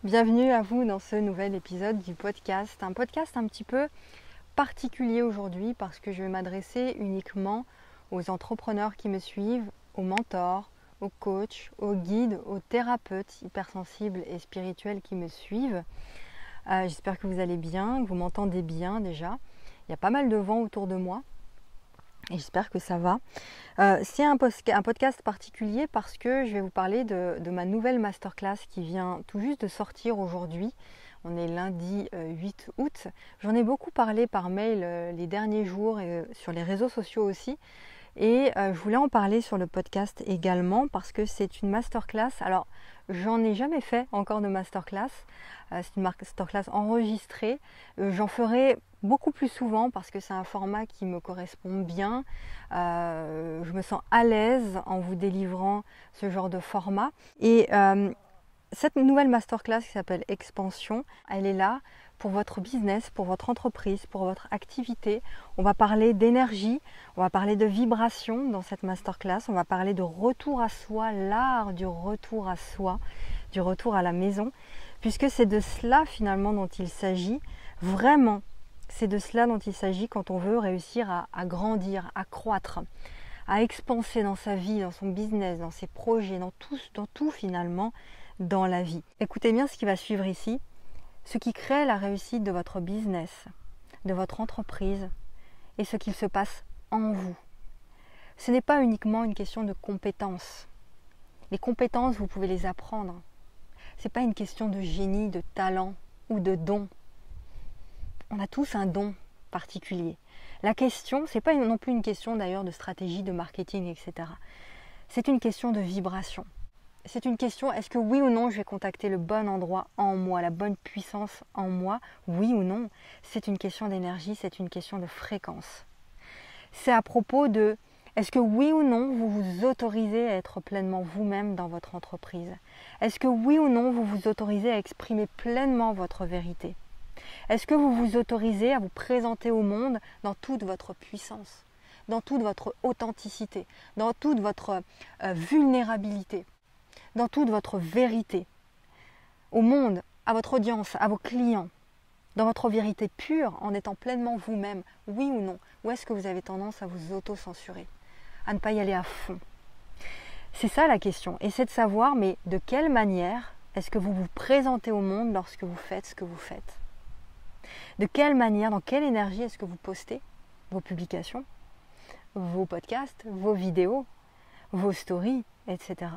Bienvenue à vous dans ce nouvel épisode du podcast. Un podcast un petit peu particulier aujourd'hui parce que je vais m'adresser uniquement aux entrepreneurs qui me suivent, aux mentors, aux coachs, aux guides, aux thérapeutes hypersensibles et spirituels qui me suivent. J'espère que vous allez bien, que vous m'entendez bien déjà. Il y a pas mal de vent autour de moi. Et j'espère que ça va. C'est un podcast particulier parce que je vais vous parler de ma nouvelle masterclass qui vient tout juste de sortir aujourd'hui. On est lundi 8 août. J'en ai beaucoup parlé par mail les derniers jours et sur les réseaux sociaux aussi. Et je voulais en parler sur le podcast également parce que c'est une masterclass. Alors, j'en ai jamais fait encore de masterclass. C'est une masterclass enregistrée. J'en ferai beaucoup plus souvent parce que c'est un format qui me correspond bien. Je me sens à l'aise en vous délivrant ce genre de format. Et cette nouvelle masterclass qui s'appelle Expansion, elle est là pour votre business, pour votre entreprise, pour votre activité. On va parler d'énergie, on va parler de vibration dans cette masterclass, on va parler de retour à soi, l'art du retour à soi, du retour à la maison, puisque c'est de cela finalement dont il s'agit, vraiment. C'est de cela dont il s'agit quand on veut réussir à grandir, à croître, à expanser dans sa vie, dans son business, dans ses projets, dans tout finalement dans la vie. Écoutez bien ce qui va suivre ici. Ce qui crée la réussite de votre business, de votre entreprise et ce qu'il se passe en vous. Ce n'est pas uniquement une question de compétences. Les compétences, vous pouvez les apprendre. Ce n'est pas une question de génie, de talent ou de don. On a tous un don particulier. La question, ce n'est pas non plus une question d'ailleurs de stratégie, de marketing, etc. C'est une question de vibration. C'est une question, est-ce que oui ou non je vais contacter le bon endroit en moi, la bonne puissance en moi, oui ou non? C'est une question d'énergie, c'est une question de fréquence. C'est à propos de, est-ce que oui ou non vous vous autorisez à être pleinement vous-même dans votre entreprise? Est-ce que oui ou non vous vous autorisez à exprimer pleinement votre vérité? Est-ce que vous vous autorisez à vous présenter au monde dans toute votre puissance, dans toute votre authenticité, dans toute votre vulnérabilité, dans toute votre vérité, au monde, à votre audience, à vos clients, dans votre vérité pure, en étant pleinement vous-même, oui ou non? Ou est-ce que vous avez tendance à vous auto-censurer, à ne pas y aller à fond? C'est ça la question, et c'est de savoir, mais de quelle manière est-ce que vous vous présentez au monde lorsque vous faites ce que vous faites? De quelle manière, dans quelle énergie est-ce que vous postez vos publications, vos podcasts, vos vidéos, vos stories, etc.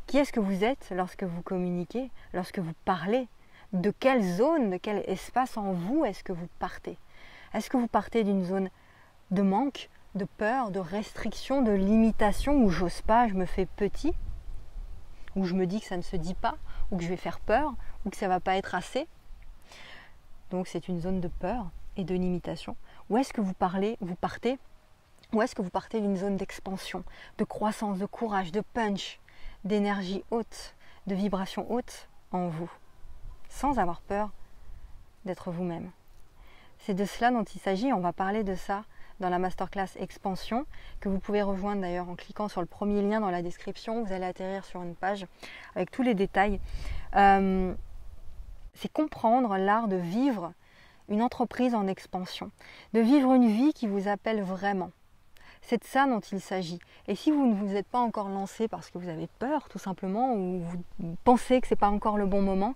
Qui est-ce que vous êtes lorsque vous communiquez, lorsque vous parlez? De quelle zone, de quel espace en vous est-ce que vous partez? Est-ce que vous partez d'une zone de manque, de peur, de restriction, de limitation, où j'ose pas, je me fais petit, où je me dis que ça ne se dit pas, ou que je vais faire peur, ou que ça ne va pas être assez? Donc c'est une zone de peur et de limitation. Où est-ce que vous partez? Où est-ce que vous partez d'une zone d'expansion, de croissance, de courage, de punch, d'énergie haute, de vibration haute en vous, sans avoir peur d'être vous-même? C'est de cela dont il s'agit. On va parler de ça dans la masterclass Expansion, que vous pouvez rejoindre d'ailleurs en cliquant sur le premier lien dans la description. Vous allez atterrir sur une page avec tous les détails. C'est comprendre l'art de vivre une entreprise en expansion, de vivre une vie qui vous appelle vraiment. C'est de ça dont il s'agit. Et si vous ne vous êtes pas encore lancé parce que vous avez peur tout simplement, ou vous pensez que ce n'est pas encore le bon moment,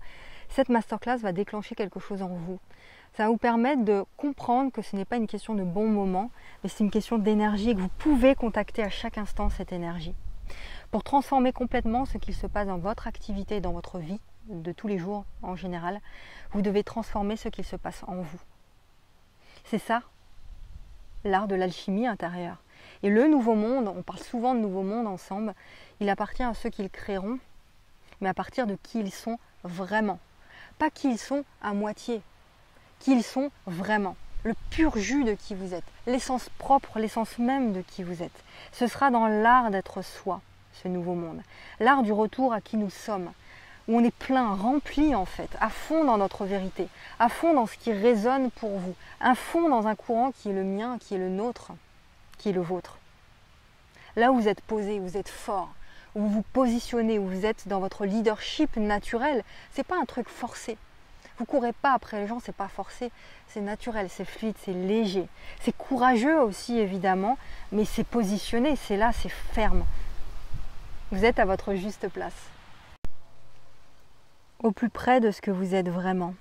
cette masterclass va déclencher quelque chose en vous. Ça va vous permettre de comprendre que ce n'est pas une question de bon moment, mais c'est une question d'énergie et que vous pouvez contacter à chaque instant cette énergie. Pour transformer complètement ce qu'il se passe dans votre activité, dans votre vie, de tous les jours en général, vous devez transformer ce qu'il se passe en vous. C'est ça, l'art de l'alchimie intérieure. Et le nouveau monde, on parle souvent de nouveau monde ensemble, il appartient à ceux qui le créeront, mais à partir de qui ils sont vraiment. Pas qui ils sont à moitié, qui ils sont vraiment. Le pur jus de qui vous êtes, l'essence propre, l'essence même de qui vous êtes. Ce sera dans l'art d'être soi, ce nouveau monde. L'art du retour à qui nous sommes, où on est plein, rempli en fait, à fond dans notre vérité, à fond dans ce qui résonne pour vous, à fond dans un courant qui est le mien, qui est le nôtre, qui est le vôtre. Là où vous êtes posé, vous êtes fort, où vous vous positionnez, où vous êtes dans votre leadership naturel. Ce n'est pas un truc forcé. Vous ne courez pas après les gens, ce n'est pas forcé. C'est naturel, c'est fluide, c'est léger. C'est courageux aussi évidemment, mais c'est positionné, c'est là, c'est ferme. Vous êtes à votre juste place. Au plus près de ce que vous êtes vraiment.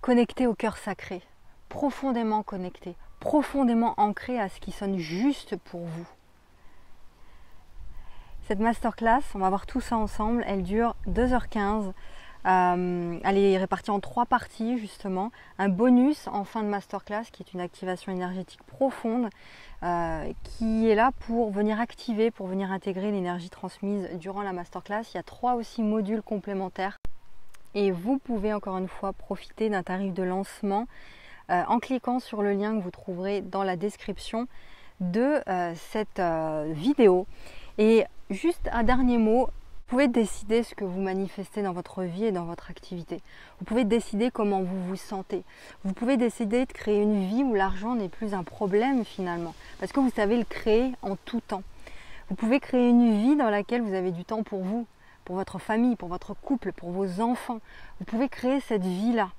Connecté au cœur sacré, profondément connecté, profondément ancré à ce qui sonne juste pour vous. Cette masterclass, on va voir tout ça ensemble, elle dure 2h15. Elle est répartie en 3 parties justement. Un bonus en fin de masterclass qui est une activation énergétique profonde qui est là pour venir activer, pour venir intégrer l'énergie transmise durant la masterclass. Il y a 3 aussi modules complémentaires et vous pouvez encore une fois profiter d'un tarif de lancement en cliquant sur le lien que vous trouverez dans la description de cette vidéo. Et juste un dernier mot, vous pouvez décider ce que vous manifestez dans votre vie et dans votre activité. Vous pouvez décider comment vous vous sentez. Vous pouvez décider de créer une vie où l'argent n'est plus un problème finalement, parce que vous savez le créer en tout temps. Vous pouvez créer une vie dans laquelle vous avez du temps pour vous, pour votre famille, pour votre couple, pour vos enfants. Vous pouvez créer cette vie-là.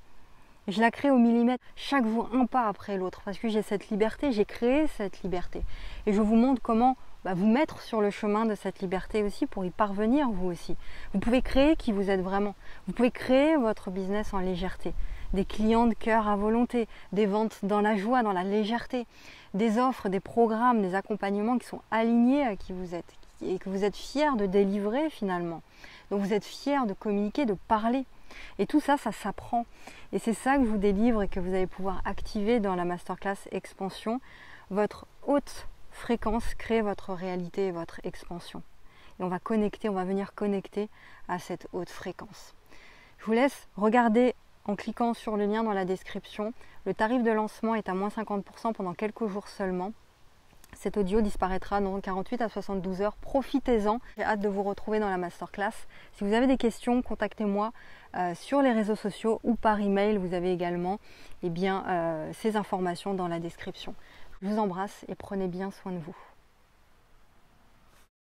Je la crée au millimètre, chaque jour un pas après l'autre, parce que j'ai cette liberté, j'ai créé cette liberté. Et je vous montre comment vous mettre sur le chemin de cette liberté aussi pour y parvenir vous aussi. Vous pouvez créer qui vous êtes vraiment. Vous pouvez créer votre business en légèreté. Des clients de cœur à volonté, des ventes dans la joie, dans la légèreté, des offres, des programmes, des accompagnements qui sont alignés à qui vous êtes et que vous êtes fiers de délivrer finalement. Donc vous êtes fiers de communiquer, de parler. Et tout ça, ça s'apprend. Et c'est ça que je vous délivre et que vous allez pouvoir activer dans la masterclass expansion. Votre haute fréquence crée votre réalité et votre expansion. Et on va connecter, on va venir connecter à cette haute fréquence. Je vous laisse regarder en cliquant sur le lien dans la description. Le tarif de lancement est à moins 50% pendant quelques jours seulement. Cet audio disparaîtra dans 48 à 72 heures. Profitez-en. J'ai hâte de vous retrouver dans la masterclass. Si vous avez des questions, contactez-moi sur les réseaux sociaux ou par email. Vous avez également ces informations dans la description. Je vous embrasse et prenez bien soin de vous.